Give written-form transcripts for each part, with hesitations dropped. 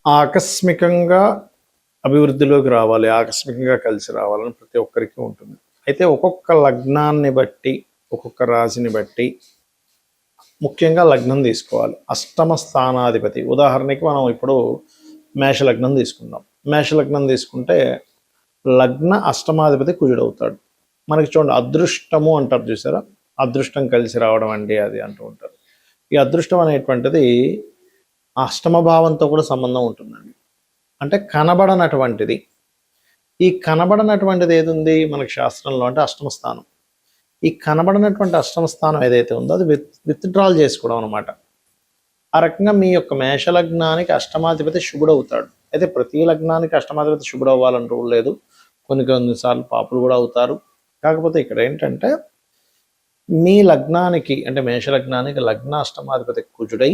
ఆకస్మికంగా అభివృద్ధిలోకి రావాలి, ఆకస్మికంగా కలిసి రావాలని ప్రతి ఒక్కరికి ఉంటుంది. అయితే ఒక్కొక్క లగ్నాన్ని బట్టి, ఒక్కొక్క రాశిని బట్టి ముఖ్యంగా లగ్నం తీసుకోవాలి. అష్టమ స్థానాధిపతి, ఉదాహరణకి మనం ఇప్పుడు మేషలగ్నం తీసుకుందాం. మేషలగ్నం తీసుకుంటే లగ్న అష్టమాధిపతి కుజుడవుతాడు. మనకి చూడండి, అదృష్టము అంటారు చూసారా, అదృష్టం కలిసి రావడం అండి అది అంటూ ఉంటారు. ఈ అదృష్టం అనేటువంటిది అష్టమ భావంతో కూడా సంబంధం ఉంటుందండి. అంటే కనబడనటువంటిది. ఈ కనబడనటువంటిది ఏది ఉంది మనకి శాస్త్రంలో అంటే అష్టమ స్థానం. ఈ కనబడనటువంటి అష్టమ స్థానం ఏదైతే ఉందో అది విత్డ్రాల్ చేసుకోవడం అనమాట. ఆ రకంగా మీ యొక్క మేషలగ్నానికి అష్టమాధిపతి శుభుడు అవుతాడు. అయితే ప్రతి లగ్నానికి అష్టమాధిపతి శుభుడు అవ్వాలని రూల్ లేదు. కొన్నిసార్లు పాపులు కూడా అవుతారు. కాకపోతే ఇక్కడ ఏంటంటే మీ లగ్నానికి అంటే మేషలగ్నానికి లగ్న అష్టమాధిపతి కుజుడై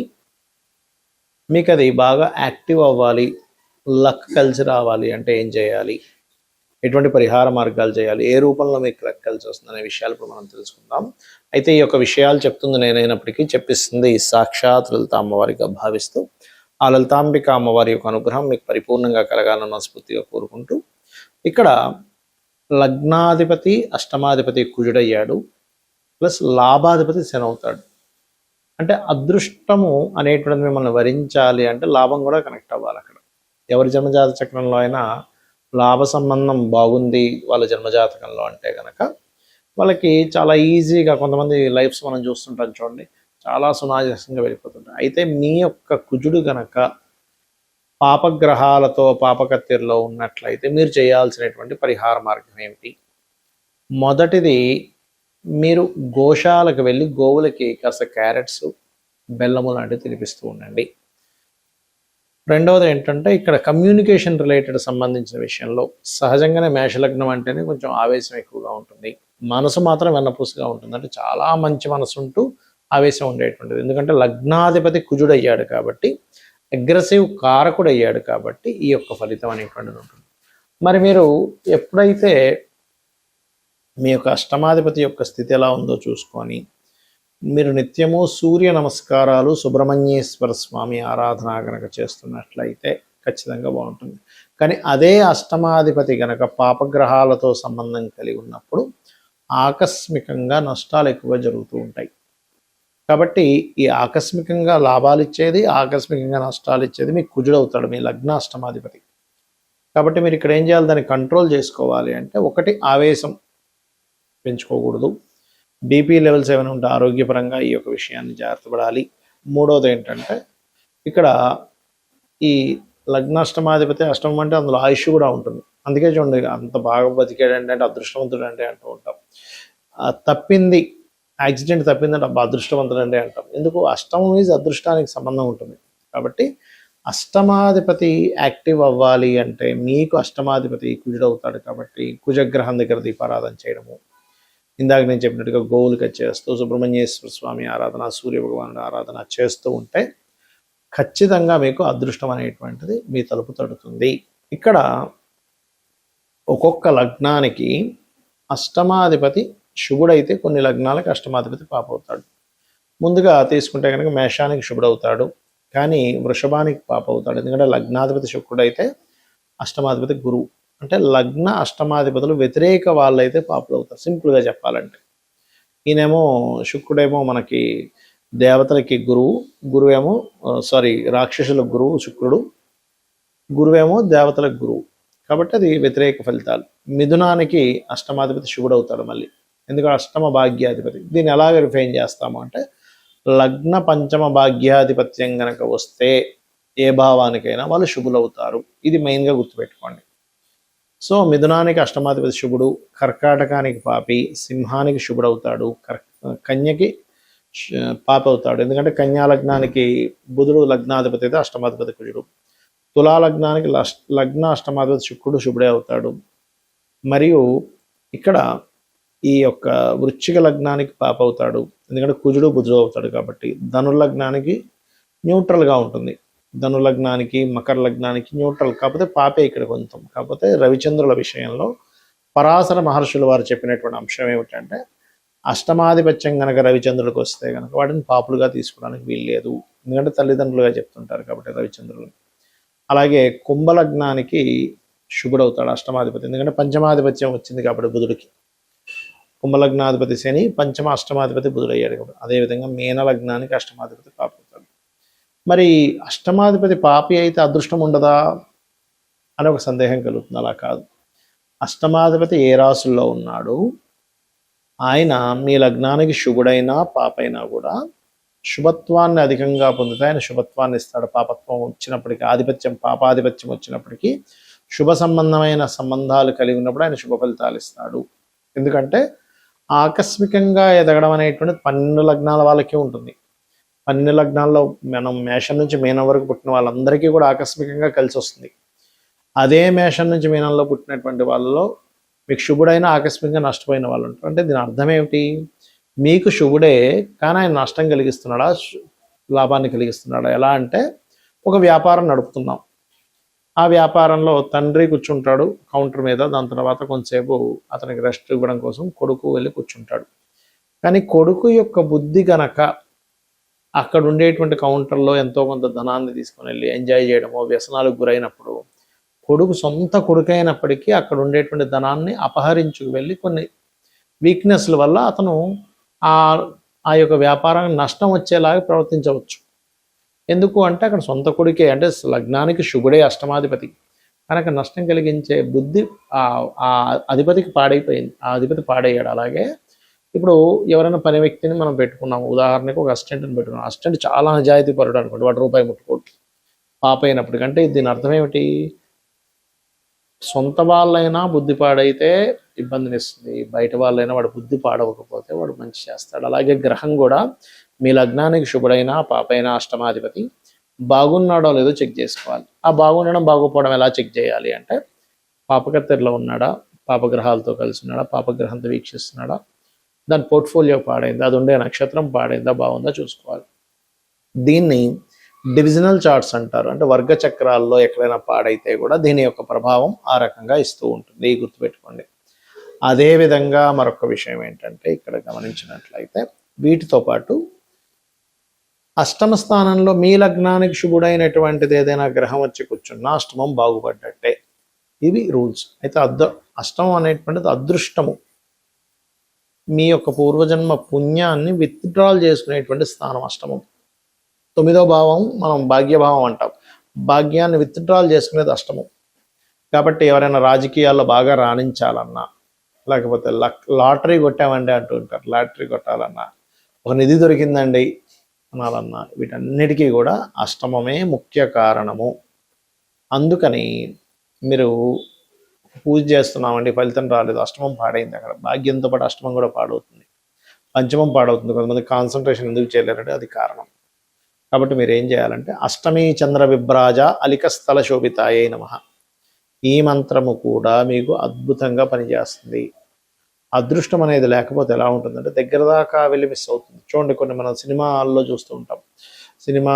మీకు అది బాగా యాక్టివ్ అవ్వాలి, లక్ కలిసి రావాలి అంటే ఏం చేయాలి, ఎటువంటి పరిహార మార్గాలు చేయాలి, ఏ రూపంలో మీకు లక్ కలిసి వస్తుంది అనే విషయాలు ఇప్పుడు మనం తెలుసుకుందాం. అయితే ఈ యొక్క విషయాలు చెప్తుంది నేనైనప్పటికీ చెప్పిస్తుంది సాక్షాత్ లలిత అమ్మవారిగా భావిస్తూ ఆ లలితాంబిక అమ్మవారి యొక్క అనుగ్రహం మీకు పరిపూర్ణంగా కలగాలని మనస్ఫూర్తిగా కోరుకుంటూ, ఇక్కడ లగ్నాధిపతి అష్టమాధిపతి కుజుడయ్యాడు, ప్లస్ లాభాధిపతి శని అవుతాడు. అంటే అదృష్టము అనేటువంటిది మిమ్మల్ని వరించాలి అంటే లాభం కూడా కనెక్ట్ అవ్వాలి. అక్కడ ఎవరి జన్మజాత చక్రంలో అయినా లాభ సంబంధం బాగుంది వాళ్ళ జన్మజాతకంలో అంటే కనుక వాళ్ళకి చాలా ఈజీగా, కొంతమంది లైఫ్స్ మనం చూస్తుంటాం చూడండి, చాలా సునాయాసంగా వెళ్ళిపోతుంటాయి. అయితే మీ యొక్క కుజుడు గనక పాపగ్రహాలతో పాపకత్తెరలో ఉన్నట్లయితే మీరు చేయాల్సినటువంటి పరిహార మార్గం ఏమిటి? మొదటిది, మీరు గోశాలకు వెళ్ళి గోవులకి కాస్త క్యారెట్స్, బెల్లము లాంటివి తినిపిస్తూ ఉండండి. రెండవది ఏంటంటే ఇక్కడ కమ్యూనికేషన్ రిలేటెడ్ సంబంధించిన విషయంలో సహజంగానే మేషలగ్నం అంటేనే కొంచెం ఆవేశం ఎక్కువగా ఉంటుంది, మనసు మాత్రం వెన్నపూసగా ఉంటుంది. అంటే చాలా మంచి మనసు ఉంటూ ఆవేశం ఉండేటువంటిది. ఎందుకంటే లగ్నాధిపతి కుజుడు అయ్యాడు కాబట్టి, అగ్రెసివ్ కారకుడు అయ్యాడు కాబట్టి ఈ యొక్క ఫలితం అనేటువంటిది ఉంటుంది. మరి మీరు ఎప్పుడైతే మీ యొక్క అష్టమాధిపతి యొక్క స్థితి ఎలా ఉందో చూసుకొని మీరు నిత్యము సూర్య నమస్కారాలు, సుబ్రహ్మణ్యేశ్వర స్వామి ఆరాధన గనక చేస్తున్నట్లయితే ఖచ్చితంగా బాగుంటుంది. కానీ అదే అష్టమాధిపతి గనక పాపగ్రహాలతో సంబంధం కలిగి ఉన్నప్పుడు ఆకస్మికంగా నష్టాలు ఎక్కువగా జరుగుతూ ఉంటాయి. కాబట్టి ఈ ఆకస్మికంగా లాభాలు ఇచ్చేది, ఆకస్మికంగా నష్టాలు ఇచ్చేది మీకు కుజుడు అవుతాడు, మీ లగ్న అష్టమాధిపతి. కాబట్టి మీరు ఇక్కడ ఏం చేయాలి, దాన్ని కంట్రోల్ చేసుకోవాలి అంటే, ఒకటి ఆవేశం పెంచుకోకూడదు, బీపీ లెవెల్స్ ఏమైనా ఉంటే ఆరోగ్యపరంగా ఈ యొక్క విషయాన్ని జాగ్రత్త పడాలి. మూడవది ఏంటంటే ఇక్కడ ఈ లగ్నాష్టమాధిపతి, అష్టమం అంటే అందులో ఆయుష్ కూడా ఉంటుంది. అందుకే చూడండి, అంత బాగా బతికాడంటే అంటే అదృష్టవంతుడు అంటే అంటూ ఉంటాం. తప్పింది, యాక్సిడెంట్ తప్పిందంటే అబ్బా అదృష్టవంతుడు అంటే అంటాం. ఎందుకు? అష్టమం ఈజ్ అదృష్టానికి సంబంధం ఉంటుంది. కాబట్టి అష్టమాధిపతి యాక్టివ్ అవ్వాలి అంటే మీకు అష్టమాధిపతి కుజుడవుతాడు. కాబట్టి కుజగ్రహం దగ్గర దీపారాధన చేయడము, ఇందాక నేను చెప్పినట్టుగా గోవులకి చేస్తూ సుబ్రహ్మణ్యేశ్వర స్వామి ఆరాధన, సూర్య భగవానుడు ఆరాధన చేస్తూ ఉంటే ఖచ్చితంగా మీకు అదృష్టం అనేటువంటిది మీ తలుపు తడుతుంది. ఇక్కడ ఒక్కొక్క లగ్నానికి అష్టమాధిపతి శుభుడైతే కొన్ని లగ్నాలకు అష్టమాధిపతి పాపవుతాడు. ముందుగా తీసుకుంటే కనుక మేషానికి శుభుడవుతాడు, కానీ వృషభానికి పాపవుతాడు. ఎందుకంటే లగ్నాధిపతి శుక్రుడైతే అష్టమాధిపతి గురువు. అంటే లగ్న అష్టమాధిపతులు వ్యతిరేక వాళ్ళైతే పాపులు అవుతారు, సింపుల్గా చెప్పాలంటే. ఈయనేమో శుక్రుడేమో మనకి దేవతలకి గురువు, గురువేమో రాక్షసులకు గురువు శుక్రుడు, గురువేమో దేవతలకు గురువు. కాబట్టి అది వ్యతిరేక ఫలితాలు. మిథునానికి అష్టమాధిపతి శుభుడు అవుతాడు మళ్ళీ, ఎందుకంటే అష్టమ భాగ్యాధిపతి. దీన్ని ఎలా వెరిఫై చేస్తాము అంటే, లగ్న పంచమ భాగ్యాధిపత్యం గనక వస్తే ఏ భావానికైనా వాళ్ళు శుభులు అవుతారు. ఇది మెయిన్గా గుర్తుపెట్టుకోండి. సో మిథునానికి అష్టమాధిపతి శుభుడు, కర్కాటకానికి పాపి, సింహానికి శుభుడవుతాడు, కన్యకి పాప అవుతాడు. ఎందుకంటే కన్యా లగ్నానికి బుధుడు లగ్నాధిపతి అయితే అష్టమాధిపతి కుజుడు, తులా లగ్నానికి లగ్న అష్టమాధిపతి శుక్రుడు శుభుడే అవుతాడు. మరియు ఇక్కడ ఈ యొక్క వృశ్చిక లగ్నానికి పాప అవుతాడు, ఎందుకంటే కుజుడు బుధుడు అవుతాడు. కాబట్టి ధనుర్లగ్నానికి న్యూట్రల్గా ఉంటుంది, ధనులగ్నానికి మకర లగ్నానికి న్యూట్రల్. కాకపోతే పాపే ఇక్కడ కొంచెం. కాకపోతే రవిచంద్రుల విషయంలో పరాశర మహర్షులు వారు చెప్పినటువంటి అంశం ఏమిటంటే, అష్టమాధిపత్యం కనుక రవిచంద్రులకు వస్తే కనుక వాటిని పాపులుగా తీసుకోవడానికి వీల్లేదు, ఎందుకంటే తల్లిదండ్రులుగా చెప్తుంటారు కాబట్టి రవిచంద్రులు. అలాగే కుంభలగ్నానికి శుభుడవుతాడు అష్టమాధిపతి, ఎందుకంటే పంచమాధిపత్యం వచ్చింది కాబట్టి బుధుడికి. కుంభలగ్నాధిపతి శని, పంచమ అష్టమాధిపతి బుధుడు అయ్యాడు కాబట్టి. అదేవిధంగా మీన లగ్నానికి అష్టమాధిపతి పాప అవుతాడు. మరి అష్టమాధిపతి పాపి అయితే అదృష్టం ఉండదా అని ఒక సందేహం కలుగుతుంది. అలా కాదు. అష్టమాధిపతి ఏ రాసుల్లో ఉన్నాడు, ఆయన మీ లగ్నానికి శుభుడైనా పాపైనా కూడా శుభత్వాన్ని అధికంగా పొందితే ఆయన శుభత్వాన్ని ఇస్తాడు. పాపత్వం వచ్చినప్పటికీ, ఆధిపత్యం పాపాధిపత్యం వచ్చినప్పటికీ శుభ సంబంధమైన సంబంధాలు కలిగి ఉన్నప్పుడు ఆయన శుభ ఫలితాలు ఇస్తాడు. ఎందుకంటే ఆకస్మికంగా ఎదగడం అనేటువంటిది 12 లగ్నాల వాళ్ళకే ఉంటుంది. 12 లగ్నాల్లో మనం మేషం నుంచి మీనం వరకు పుట్టిన వాళ్ళందరికీ కూడా ఆకస్మికంగా కలిసి వస్తుంది. అదే మేషం నుంచి మీనంలో పుట్టినటువంటి వాళ్ళలో మీకు శుభుడైన ఆకస్మికంగా నష్టపోయిన వాళ్ళు ఉంటారు. అంటే దీని అర్థం ఏమిటి? మీకు శుభుడే కానీ ఆయన నష్టం కలిగిస్తున్నాడా, లాభాన్ని కలిగిస్తున్నాడా? ఎలా అంటే ఒక వ్యాపారం నడుపుతున్నాం, ఆ వ్యాపారంలో తండ్రి కూర్చుంటాడు కౌంటర్ మీద, దాని తర్వాత కొంతసేపు అతనికి రెస్ట్ ఇవ్వడం కోసం కొడుకు వెళ్ళి కూర్చుంటాడు. కానీ కొడుకు యొక్క బుద్ధి గనక అక్కడ ఉండేటువంటి కౌంటర్లో ఎంతో కొంత ధనాన్ని తీసుకొని వెళ్ళి ఎంజాయ్ చేయడమో, వ్యసనాలకు గురైనప్పుడు కొడుకు సొంత కొడుకైనప్పటికీ అక్కడ ఉండేటువంటి ధనాన్ని అపహరించుకు వెళ్ళి కొన్ని వీక్నెస్ల వల్ల అతను ఆ యొక్క వ్యాపారానికి నష్టం వచ్చేలాగా ప్రవర్తించవచ్చు. ఎందుకు అంటే అక్కడ సొంత కొడుకే, అంటే లగ్నానికి శుభుడే అష్టమాధిపతి, కనుక నష్టం కలిగించే బుద్ధి ఆ అధిపతికి పాడైపోయింది, ఆ అధిపతి పాడయ్యాడు. అలాగే ఇప్పుడు ఎవరైనా పని వ్యక్తిని మనం పెట్టుకున్నాము, ఉదాహరణకు ఒక అసిస్టెంట్ని పెట్టుకున్నాం, అసిస్టెంట్ చాలా నిజాయితీ పరుడు అనుకోండి, వాడు రూపాయి ముట్టుకోడు పాప అయినప్పటికంటే దీని అర్థం ఏమిటి? సొంత వాళ్ళైనా బుద్ధి పాడైతే ఇబ్బందినిస్తుంది, బయట వాళ్ళైనా వాడు బుద్ధి పాడవకపోతే వాడు మంచి చేస్తాడు. అలాగే గ్రహం కూడా మీ లగ్నానికి శుభుడైనా పాపైనా అష్టమాధిపతి బాగున్నాడో లేదో చెక్ చేసుకోవాలి. ఆ బాగుండడం బాగోపోవడం ఎలా చెక్ చేయాలి అంటే, పాపకత్తెరలో ఉన్నాడా, పాపగ్రహాలతో కలిసి ఉన్నాడా, పాపగ్రహంతో వీక్షిస్తున్నాడా, దాని పోర్ట్ఫోలియో పాడైందా, అది ఉండే నక్షత్రం పాడైందా, బాగుందా చూసుకోవాలి. దీన్ని డివిజనల్ చార్ట్స్ అంటారు. అంటే వర్గ చక్రాల్లో ఎక్కడైనా పాడైతే కూడా దీని యొక్క ప్రభావం ఆ రకంగా ఇస్తూ ఉంటుంది, గుర్తుపెట్టుకోండి. అదేవిధంగా మరొక విషయం ఏంటంటే, ఇక్కడ గమనించినట్లయితే వీటితో పాటు అష్టమ స్థానంలో మీ లగ్నానికి శుభుడైనటువంటిది ఏదైనా గ్రహం వచ్చి కూర్చున్నా అష్టమం బాగుపడ్డట్టే. ఇవి రూల్స్. అయితే అష్టమం అనేటువంటిది అదృష్టము, మీ యొక్క పూర్వజన్మ పుణ్యాన్ని విత్డ్రాల్ చేసుకునేటువంటి స్థానం అష్టమం. 9వ భావం మనం భాగ్యభావం అంటాం, భాగ్యాన్ని విత్డ్రాల్ చేసుకునేది అష్టమం. కాబట్టి ఎవరైనా రాజకీయాల్లో బాగా రాణించాలన్నా, లేకపోతే లాటరీ కొట్టామండి అంటూ ఉంటారు, లాటరీ కొట్టాలన్నా, ఒక నిధి దొరికిందండి అనాలన్నా, వీటన్నిటికీ కూడా అష్టమమే ముఖ్య కారణము. అందుకని మీరు పూజ చేస్తున్నామండి, ఫలితం రాలేదు, అష్టమం పాడైంది, అక్కడ భాగ్యంతో పాటు అష్టమం కూడా పాడవుతుంది, పంచమం పాడవుతుంది. కొంతమంది కాన్సన్ట్రేషన్ ఎందుకు చేయలేరంటే అది కారణం. కాబట్టి మీరు ఏం చేయాలంటే అష్టమి చంద్ర విభ్రాజ అలికస్థల శోభితాయే నమః, ఈ మంత్రము కూడా మీకు అద్భుతంగా పనిచేస్తుంది. అదృష్టం అనేది లేకపోతే ఎలా ఉంటుందంటే దగ్గర దాకా వెళ్ళి మిస్ అవుతుంది. చూడండి, కొన్ని మనం సినిమాల్లో చూస్తూ ఉంటాం, సినిమా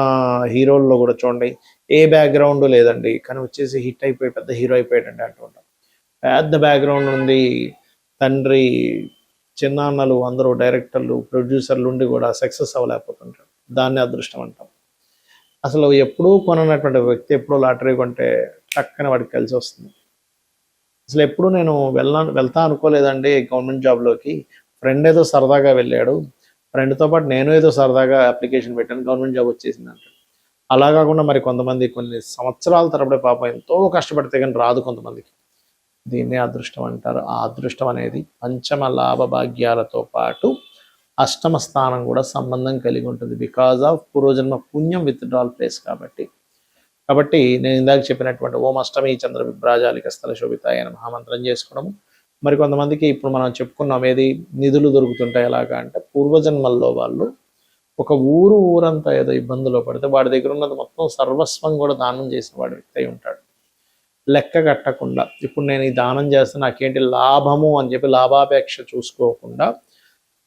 హీరోల్లో కూడా చూడండి, ఏ బ్యాక్గ్రౌండ్ లేదండి కానీ వచ్చేసి హిట్ అయిపోయి పెద్ద హీరో అయిపోయాడండి అంటూ ఉంటాం. పెద్ద బ్యాక్గ్రౌండ్ ఉంది, తండ్రి చిన్నాన్నలు అందరూ డైరెక్టర్లు ప్రొడ్యూసర్లు ఉండి కూడా సక్సెస్ అవ్వలేకపోతుంటారు. దాన్ని అదృష్టం అంటాం. అసలు ఎప్పుడూ కొననటువంటి వ్యక్తి ఎప్పుడూ లాటరీ కొంటే టక్కన వాడికి కలిసి వస్తుంది. అసలు ఎప్పుడు నేను వెళ్తా అనుకోలేదండి గవర్నమెంట్ జాబ్లోకి, ఫ్రెండ్ ఏదో సరదాగా వెళ్ళాడు, ఫ్రెండ్తో పాటు నేను ఏదో సరదాగా అప్లికేషన్ పెట్టాను, గవర్నమెంట్ జాబ్ వచ్చేసింది అంటాడు. అలా కాకుండా మరి కొంతమంది కొన్ని సంవత్సరాల తరబడి పాపం ఎంతో కష్టపడితే కానీ రాదు కొంతమందికి, దీన్నే అదృష్టం అంటారు. ఆ అదృష్టం అనేది పంచమ లాభ భాగ్యాలతో పాటు అష్టమ స్థానం కూడా సంబంధం కలిగి ఉంటుంది. బికాజ్ ఆఫ్ పూర్వజన్మ పుణ్యం విత్డ్రాల్ ప్లేస్ కాబట్టి నేను ఇందాక చెప్పినటువంటి ఓం అష్టమి చంద్ర విభ్రాజాలిక స్థల శోభితాయ మహామంత్రం చేసుకోవడము. మరి కొంతమందికి ఇప్పుడు మనం చెప్పుకున్నాం ఏది నిధులు దొరుకుతుంటాయి ఎలాగా అంటే, పూర్వజన్మల్లో వాళ్ళు ఒక ఊరంతా ఏదో ఇబ్బందులో పడితే వాడి దగ్గర ఉన్నది మొత్తం సర్వస్వం కూడా దానం చేసిన వాడి వ్యక్తి అయి ఉంటాడు. లెక్క కట్టకుండా ఇప్పుడు నేను ఈ దానం చేస్తే నాకేంటి లాభము అని చెప్పి లాభాపేక్ష చూసుకోకుండా,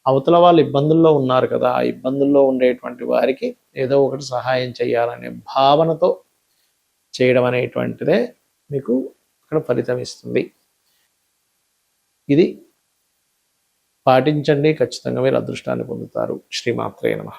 అవతల వాళ్ళు ఇబ్బందుల్లో ఉన్నారు కదా, ఆ ఇబ్బందుల్లో ఉండేటువంటి వారికి ఏదో ఒకటి సహాయం చేయాలనే భావనతో చేయడం అనేటువంటిదే మీకు అక్కడ ఫలితం ఇస్తుంది. ఇది పాటించండి, ఖచ్చితంగా మీరు అదృష్టాన్ని పొందుతారు. శ్రీమాత్రే నమః.